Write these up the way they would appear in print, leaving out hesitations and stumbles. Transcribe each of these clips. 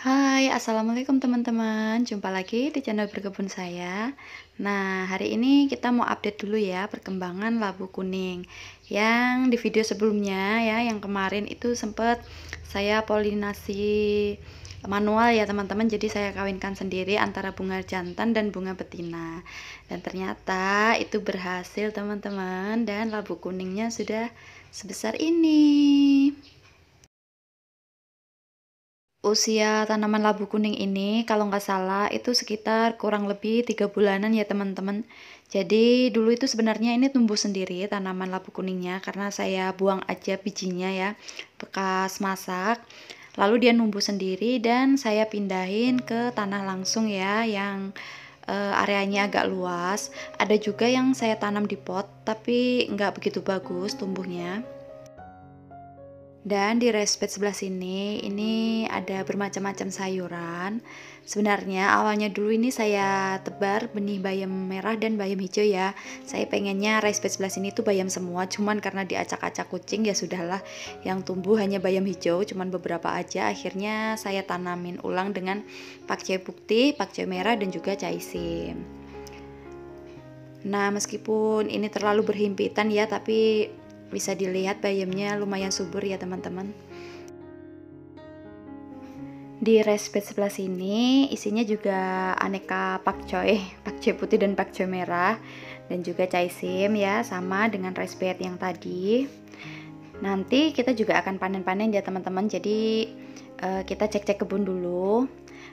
Hai, assalamualaikum teman-teman. Jumpa lagi di channel berkebun saya. Nah, hari ini kita mau update dulu ya perkembangan labu kuning. Yang di video sebelumnya ya, yang kemarin itu sempat saya polinasi manual ya teman-teman. Jadi saya kawinkan sendiri antara bunga jantan dan bunga betina. Dan ternyata itu berhasil teman-teman, dan labu kuningnya sudah sebesar ini. Usia tanaman labu kuning ini kalau nggak salah itu sekitar kurang lebih 3 bulanan ya teman-teman. Jadi dulu itu sebenarnya ini tumbuh sendiri tanaman labu kuningnya, karena saya buang aja bijinya ya, bekas masak. Lalu dia numbuh sendiri dan saya pindahin ke tanah langsung ya, yang areanya agak luas. Ada juga yang saya tanam di pot tapi nggak begitu bagus tumbuhnya. Dan di respect sebelah sini ini ada bermacam-macam sayuran. Sebenarnya awalnya dulu ini saya tebar benih bayam merah dan bayam hijau ya. Saya pengennya respect sebelah sini tuh bayam semua, cuman karena diacak-acak kucing ya sudahlah, yang tumbuh hanya bayam hijau, cuman beberapa aja. Akhirnya saya tanamin ulang dengan pakcoy putih, pakcoy merah, dan juga caisим. Nah, meskipun ini terlalu berhimpitan ya, tapi bisa dilihat bayamnya lumayan subur ya teman-teman. Di respect sebelah sini isinya juga aneka pakcoy, pakcoy putih dan pakcoy merah, dan juga caisим ya, sama dengan respect yang tadi. Nanti kita juga akan panen-panen ya teman-teman. Jadi kita cek-cek kebun dulu,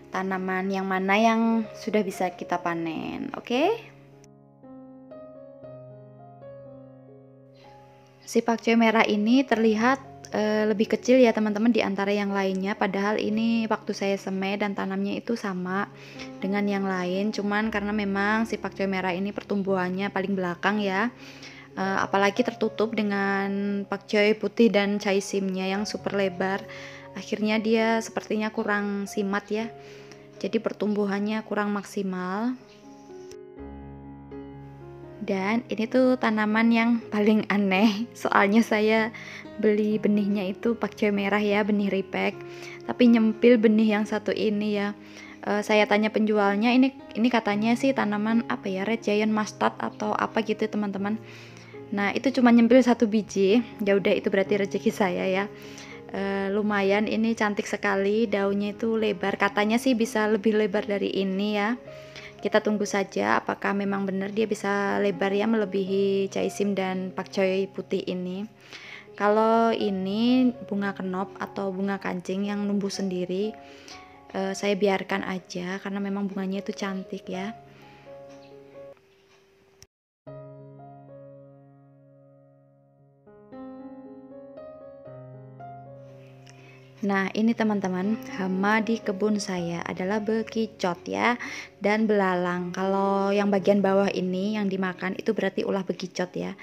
tanaman yang mana yang sudah bisa kita panen, oke? Si pakcoy merah ini terlihat lebih kecil ya teman-teman di antara yang lainnya, padahal ini waktu saya semai dan tanamnya itu sama dengan yang lain, cuman karena memang si pakcoy merah ini pertumbuhannya paling belakang ya, apalagi tertutup dengan pakcoy putih dan caisимnya yang super lebar, akhirnya dia sepertinya kurang simat ya, jadi pertumbuhannya kurang maksimal. Dan ini tuh tanaman yang paling aneh, soalnya saya beli benihnya itu pakcoy merah ya, benih ripek, tapi nyempil benih yang satu ini ya. Saya tanya penjualnya, ini katanya sih tanaman apa ya, red giant mustard atau apa gitu teman-teman. Nah itu cuma nyempil satu biji, ya udah itu berarti rezeki saya ya. Lumayan, ini cantik sekali, daunnya itu lebar, katanya sih bisa lebih lebar dari ini ya. Kita tunggu saja apakah memang benar dia bisa lebar ya melebihi caisим dan pakcoy putih ini. Kalau ini bunga kenop atau bunga kancing yang numbuh sendiri, saya biarkan aja karena memang bunganya itu cantik ya. Nah ini teman-teman, hama di kebun saya adalah bekicot ya, dan belalang. Kalau yang bagian bawah ini yang dimakan itu berarti ulah bekicot ya.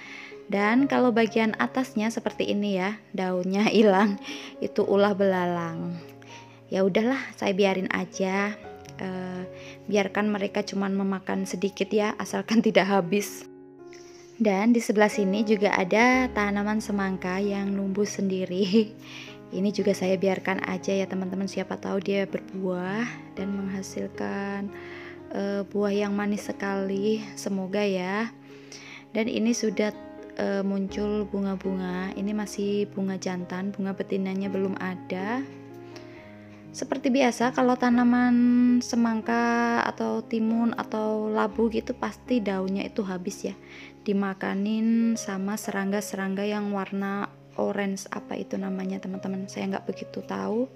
Dan kalau bagian atasnya seperti ini ya, daunnya hilang, itu ulah belalang. Ya udahlah, saya biarin aja. Biarkan mereka cuman memakan sedikit ya, asalkan tidak habis. Dan di sebelah sini juga ada tanaman semangka yang numbuh sendiri. Ini juga saya biarkan aja ya teman-teman, siapa tahu dia berbuah dan menghasilkan buah yang manis sekali, semoga ya. Dan ini sudah muncul bunga-bunga, ini masih bunga jantan, bunga betinanya belum ada. Seperti biasa kalau tanaman semangka atau timun atau labu gitu pasti daunnya itu habis ya, dimakanin sama serangga-serangga yang warna orange, apa itu namanya teman-teman, saya nggak begitu tahu.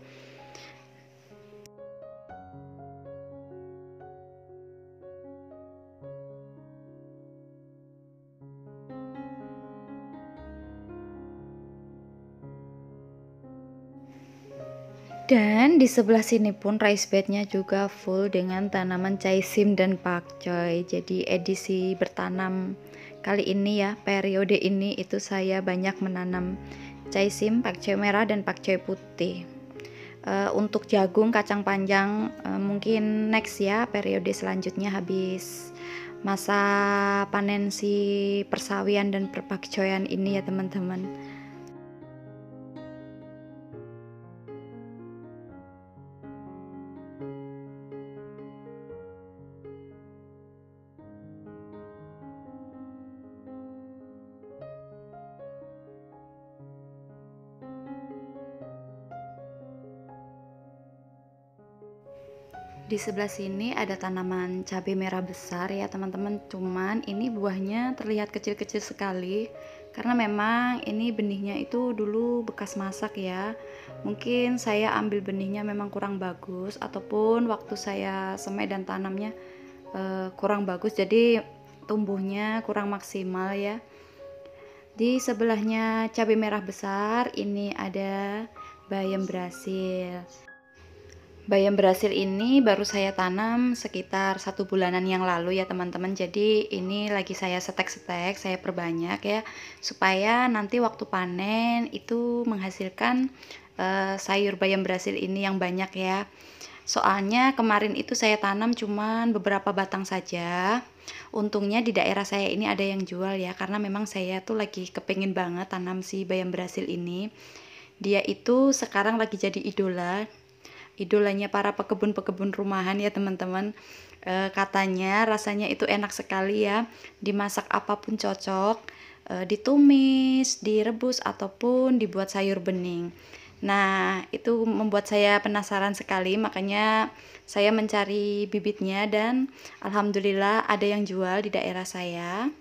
Dan di sebelah sini pun raised bednya juga full dengan tanaman chaisim dan pakcoy. Jadi edisi bertanam kali ini ya, periode ini itu saya banyak menanam chaisim, pakcoy merah dan pakcoy putih. Untuk jagung kacang panjang mungkin next ya, periode selanjutnya habis masa panen si persawian dan perpakcoyan ini ya teman-teman. Di sebelah sini ada tanaman cabai merah besar ya teman-teman, cuman ini buahnya terlihat kecil-kecil sekali karena memang ini benihnya itu dulu bekas masak ya. Mungkin saya ambil benihnya memang kurang bagus, ataupun waktu saya semai dan tanamnya kurang bagus, jadi tumbuhnya kurang maksimal ya. Di sebelahnya cabai merah besar ini ada bayam Brasil. Bayam Brasil ini baru saya tanam sekitar 1 bulanan yang lalu ya teman-teman. Jadi ini lagi saya setek-setek, saya perbanyak ya, supaya nanti waktu panen itu menghasilkan sayur bayam Brasil ini yang banyak ya. Soalnya kemarin itu saya tanam cuman beberapa batang saja. Untungnya di daerah saya ini ada yang jual ya, karena memang saya tuh lagi kepengin banget tanam si bayam Brasil ini. Dia itu sekarang lagi jadi idolanya para pekebun-pekebun rumahan ya teman-teman. Katanya rasanya itu enak sekali ya, dimasak apapun cocok, ditumis, direbus ataupun dibuat sayur bening. Nah itu membuat saya penasaran sekali, makanya saya mencari bibitnya dan alhamdulillah ada yang jual di daerah saya.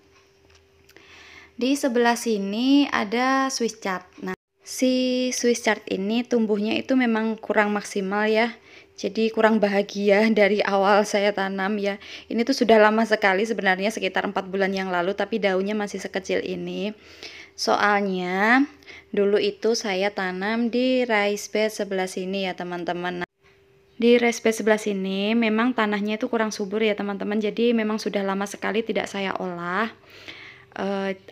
Di sebelah sini ada Swiss chard. Nah, si Swiss chard ini tumbuhnya itu memang kurang maksimal ya, jadi kurang bahagia dari awal saya tanam ya. Ini tuh sudah lama sekali sebenarnya, sekitar 4 bulan yang lalu, tapi daunnya masih sekecil ini. Soalnya dulu itu saya tanam di raised bed sebelah sini ya teman-teman. Di raised bed sebelah sini memang tanahnya itu kurang subur ya teman-teman, jadi memang sudah lama sekali tidak saya olah.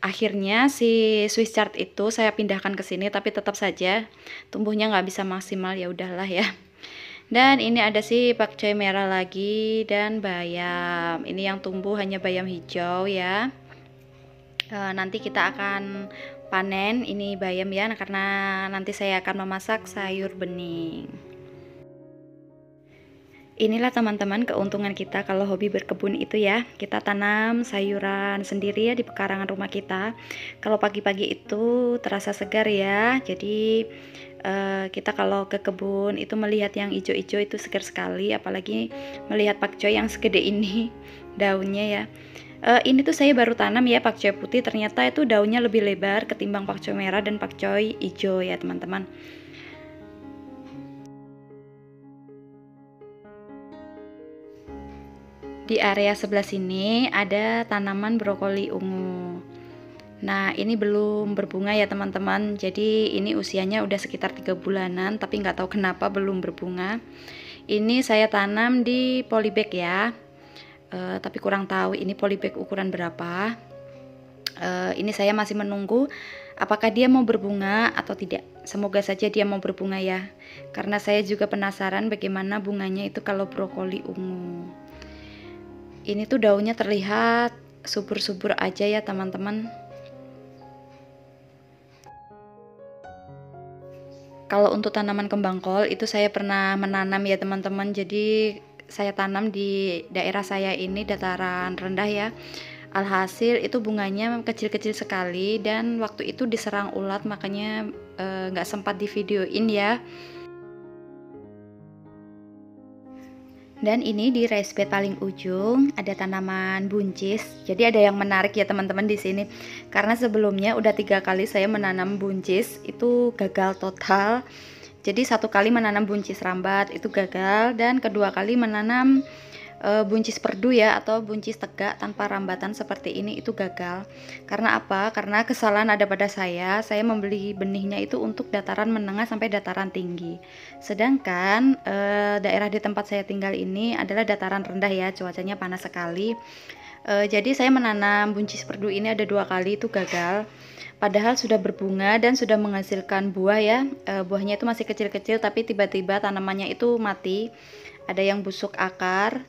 Akhirnya si Swiss chard itu saya pindahkan ke sini, tapi tetap saja tumbuhnya nggak bisa maksimal, ya udahlah ya. Dan ini ada si pakcoy merah lagi dan bayam. Ini yang tumbuh hanya bayam hijau ya. Nanti kita akan panen ini bayam ya, karena nanti saya akan memasak sayur bening. Inilah teman-teman keuntungan kita kalau hobi berkebun itu ya. Kita tanam sayuran sendiri ya di pekarangan rumah kita. Kalau pagi-pagi itu terasa segar ya. Jadi kita kalau ke kebun itu melihat yang hijau-hijau itu segar sekali. Apalagi melihat pakcoy yang segede ini daunnya ya. Ini tuh saya baru tanam ya pakcoy putih. Ternyata itu daunnya lebih lebar ketimbang pakcoy merah dan pakcoy hijau ya teman-teman. Di area sebelah sini ada tanaman brokoli ungu. Nah ini belum berbunga ya teman-teman, jadi ini usianya udah sekitar 3 bulanan, tapi nggak tahu kenapa belum berbunga. Ini saya tanam di polybag ya, tapi kurang tahu ini polybag ukuran berapa. Ini saya masih menunggu apakah dia mau berbunga atau tidak. Semoga saja dia mau berbunga ya, karena saya juga penasaran bagaimana bunganya itu kalau brokoli ungu. Ini tuh daunnya terlihat subur-subur aja ya teman-teman. Kalau untuk tanaman kembang kol itu saya pernah menanam ya teman-teman. Jadi saya tanam di daerah saya ini dataran rendah ya. Alhasil itu bunganya kecil-kecil sekali, dan waktu itu diserang ulat, makanya nggak sempat di videoin ya. Dan ini di raised bed paling ujung ada tanaman buncis. Jadi ada yang menarik ya teman-teman di sini, karena sebelumnya udah 3 kali saya menanam buncis itu gagal total. Jadi 1 kali menanam buncis rambat itu gagal, dan kedua kali menanam buncis perdu ya, atau buncis tegak tanpa rambatan seperti ini itu gagal. Karena apa? Karena kesalahan ada pada saya membeli benihnya itu untuk dataran menengah sampai dataran tinggi. Sedangkan daerah di tempat saya tinggal ini adalah dataran rendah ya, cuacanya panas sekali. Jadi saya menanam buncis perdu ini ada 2 kali itu gagal. Padahal sudah berbunga dan sudah menghasilkan buah ya. Buahnya itu masih kecil-kecil tapi tiba-tiba tanamannya itu mati. Ada yang busuk akar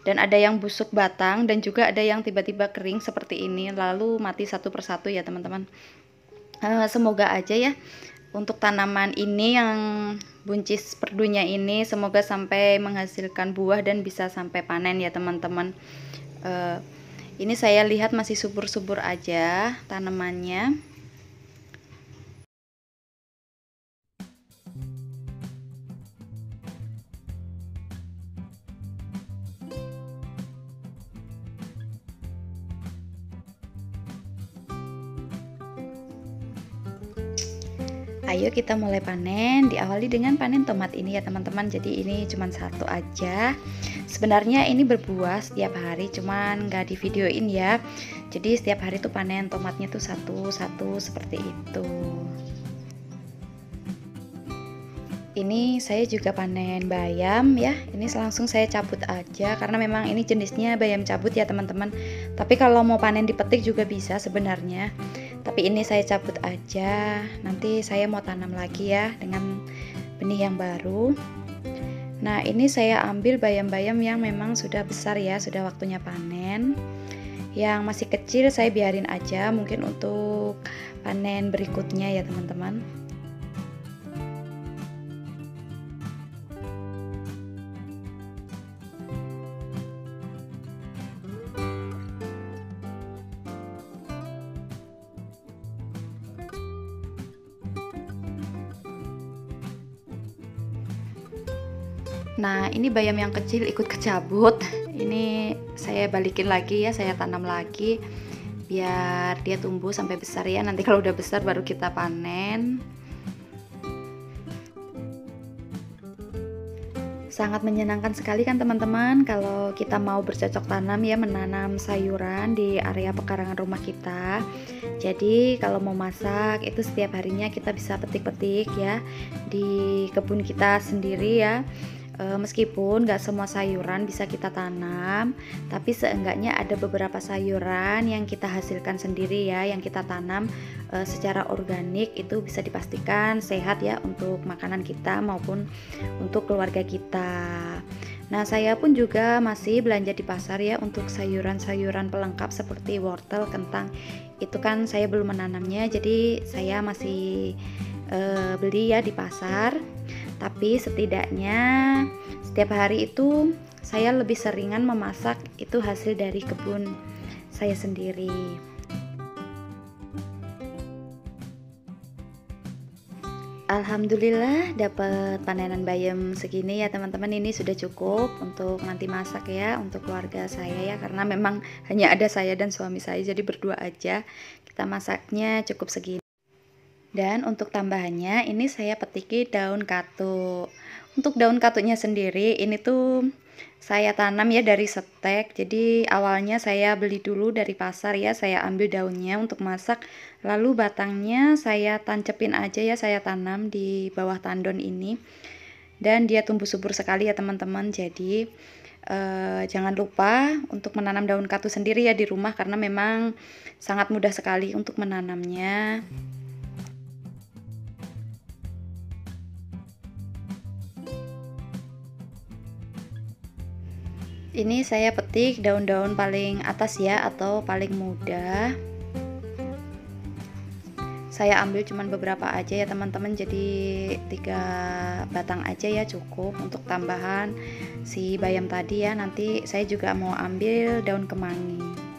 dan ada yang busuk batang, dan juga ada yang tiba-tiba kering seperti ini lalu mati satu persatu ya teman-teman. Semoga aja ya untuk tanaman ini yang buncis perdunya ini semoga sampai menghasilkan buah dan bisa sampai panen ya teman-teman. Ini saya lihat masih subur-subur aja tanamannya. Ayo kita mulai panen. Diawali dengan panen tomat ini ya teman-teman. Jadi ini cuma satu aja. Sebenarnya ini berbuah setiap hari, cuman nggak di videoin ya. Jadi setiap hari tuh panen tomatnya tuh satu-satu seperti itu. Ini saya juga panen bayam ya. Ini langsung saya cabut aja karena memang ini jenisnya bayam cabut ya teman-teman. Tapi kalau mau panen dipetik juga bisa sebenarnya. Tapi ini saya cabut aja. Nanti saya mau tanam lagi ya dengan benih yang baru. Nah, ini saya ambil bayam-bayam yang memang sudah besar ya, sudah waktunya panen. Yang masih kecil saya biarin aja mungkin untuk panen berikutnya ya teman-teman. Nah, ini bayam yang kecil ikut kecabut. Ini saya balikin lagi ya, saya tanam lagi biar dia tumbuh sampai besar ya. Nanti kalau udah besar baru kita panen. Sangat menyenangkan sekali kan teman-teman kalau kita mau bercocok tanam ya, menanam sayuran di area pekarangan rumah kita. Jadi kalau mau masak itu setiap harinya kita bisa petik-petik ya di kebun kita sendiri ya. Meskipun gak semua sayuran bisa kita tanam, tapi seenggaknya ada beberapa sayuran yang kita hasilkan sendiri ya, yang kita tanam secara organik, itu bisa dipastikan sehat ya untuk makanan kita maupun untuk keluarga kita. Nah, saya pun juga masih belanja di pasar ya untuk sayuran-sayuran pelengkap seperti wortel, kentang. Itu kan saya belum menanamnya, jadi saya masih beli ya di pasar. Tapi setidaknya setiap hari itu saya lebih seringan memasak itu hasil dari kebun saya sendiri. Alhamdulillah dapat panenan bayam segini ya teman-teman. Ini sudah cukup untuk nanti masak ya untuk keluarga saya ya, karena memang hanya ada saya dan suami saya, jadi berdua aja kita masaknya cukup segini. Dan untuk tambahannya ini saya petiki daun katuk. Untuk daun katuknya sendiri ini tuh saya tanam ya dari setek. Jadi awalnya saya beli dulu dari pasar ya, saya ambil daunnya untuk masak. Lalu batangnya saya tancepin aja ya, saya tanam di bawah tandon ini. Dan dia tumbuh subur sekali ya teman-teman. Jadi jangan lupa untuk menanam daun katuk sendiri ya di rumah, karena memang sangat mudah sekali untuk menanamnya. Ini saya petik daun-daun paling atas ya, atau paling muda. Saya ambil cuman beberapa aja ya teman-teman, jadi 3 batang aja ya cukup untuk tambahan si bayam tadi ya. Nanti saya juga mau ambil daun kemangi.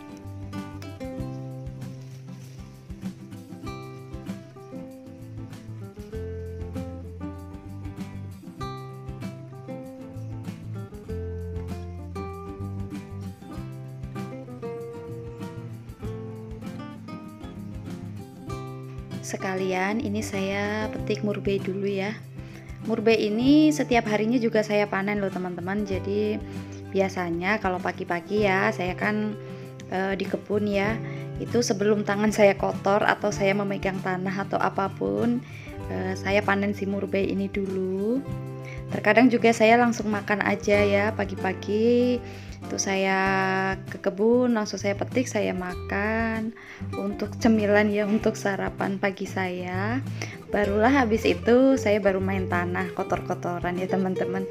Sekalian ini saya petik murbei dulu ya. Murbei ini setiap harinya juga saya panen loh teman-teman. Jadi Biasanya kalau pagi-pagi ya saya kan di kebun ya, itu sebelum tangan saya kotor atau saya memegang tanah atau apapun, saya panen si murbei ini dulu. Terkadang juga saya langsung makan aja ya pagi-pagi. Itu saya ke kebun, langsung saya petik, saya makan untuk cemilan ya, untuk sarapan pagi saya. Barulah habis itu saya baru main tanah kotor-kotoran ya teman-teman.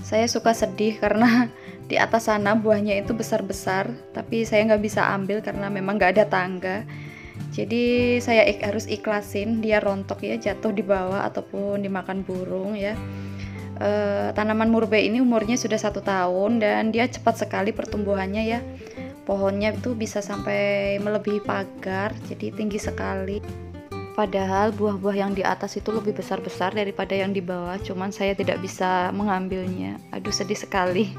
Saya suka sedih karena di atas sana buahnya itu besar-besar, tapi saya nggak bisa ambil karena memang nggak ada tangga. Jadi saya harus ikhlasin dia rontok ya, jatuh di bawah ataupun dimakan burung ya. Tanaman murbei ini umurnya sudah 1 tahun dan dia cepat sekali pertumbuhannya ya. Pohonnya itu bisa sampai melebihi pagar, jadi tinggi sekali. Padahal buah-buah yang di atas itu lebih besar-besar daripada yang di bawah, cuman saya tidak bisa mengambilnya. Aduh, sedih sekali.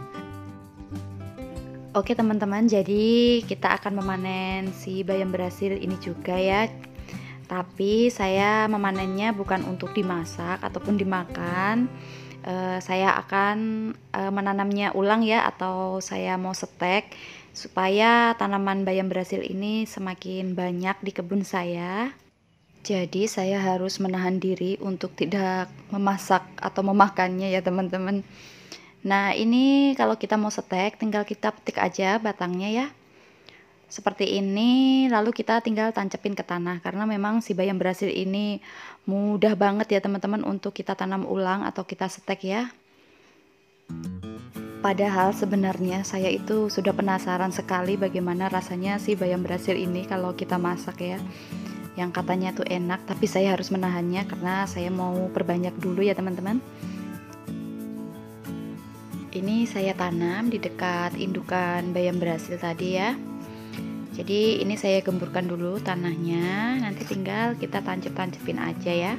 Oke teman-teman, jadi kita akan memanen si bayam Brasil ini juga ya. Tapi saya memanennya bukan untuk dimasak ataupun dimakan. Saya akan menanamnya ulang ya, atau saya mau setek supaya tanaman bayam Brasil ini semakin banyak di kebun saya. Jadi saya harus menahan diri untuk tidak memasak atau memakannya ya teman-teman. Nah ini kalau kita mau setek tinggal kita petik aja batangnya ya. Seperti ini, lalu kita tinggal tancepin ke tanah karena memang si bayam Brasil ini mudah banget ya teman-teman untuk kita tanam ulang atau kita setek ya. Padahal sebenarnya saya itu sudah penasaran sekali bagaimana rasanya si bayam Brasil ini kalau kita masak ya. Yang katanya tuh enak, tapi saya harus menahannya karena saya mau perbanyak dulu ya teman-teman. Ini saya tanam di dekat indukan bayam Brasil tadi ya. Jadi ini saya gemburkan dulu tanahnya, nanti tinggal kita tancep-tancepin aja ya.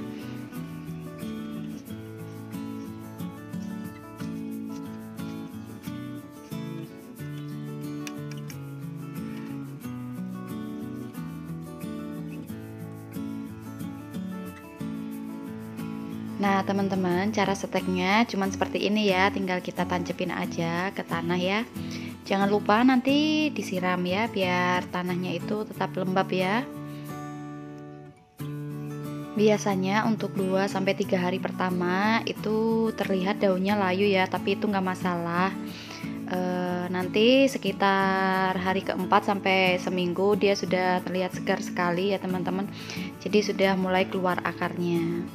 Nah teman-teman, cara seteknya cuman seperti ini ya, tinggal kita tancepin aja ke tanah ya. Jangan lupa nanti disiram ya, biar tanahnya itu tetap lembab ya. Biasanya untuk 2-3 hari pertama itu terlihat daunnya layu ya, tapi itu nggak masalah. Nanti sekitar hari keempat sampai seminggu dia sudah terlihat segar sekali ya teman-teman. Jadi sudah mulai keluar akarnya.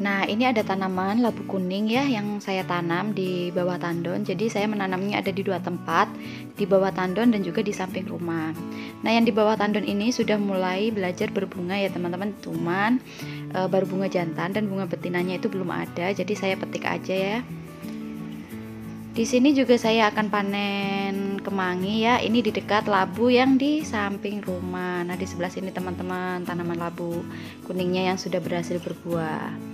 Nah ini ada tanaman labu kuning ya yang saya tanam di bawah tandon. Jadi saya menanamnya ada di 2 tempat, di bawah tandon dan juga di samping rumah. Nah yang di bawah tandon ini sudah mulai belajar berbunga ya teman-teman. Cuman baru bunga jantan dan bunga betinanya itu belum ada. Jadi saya petik aja ya. Di sini juga saya akan panen kemangi ya. Ini di dekat labu yang di samping rumah. Nah di sebelah sini teman-teman tanaman labu kuningnya yang sudah berhasil berbuah.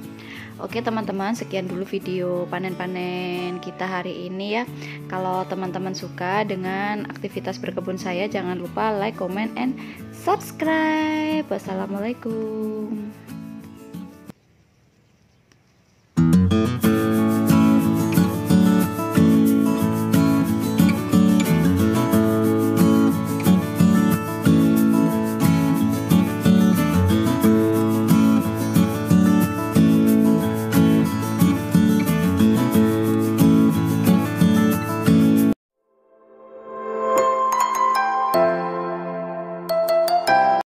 Oke teman-teman, sekian dulu video panen-panen kita hari ini ya. Kalau teman-teman suka dengan aktivitas berkebun saya, jangan lupa like, comment, and subscribe. Wassalamualaikum.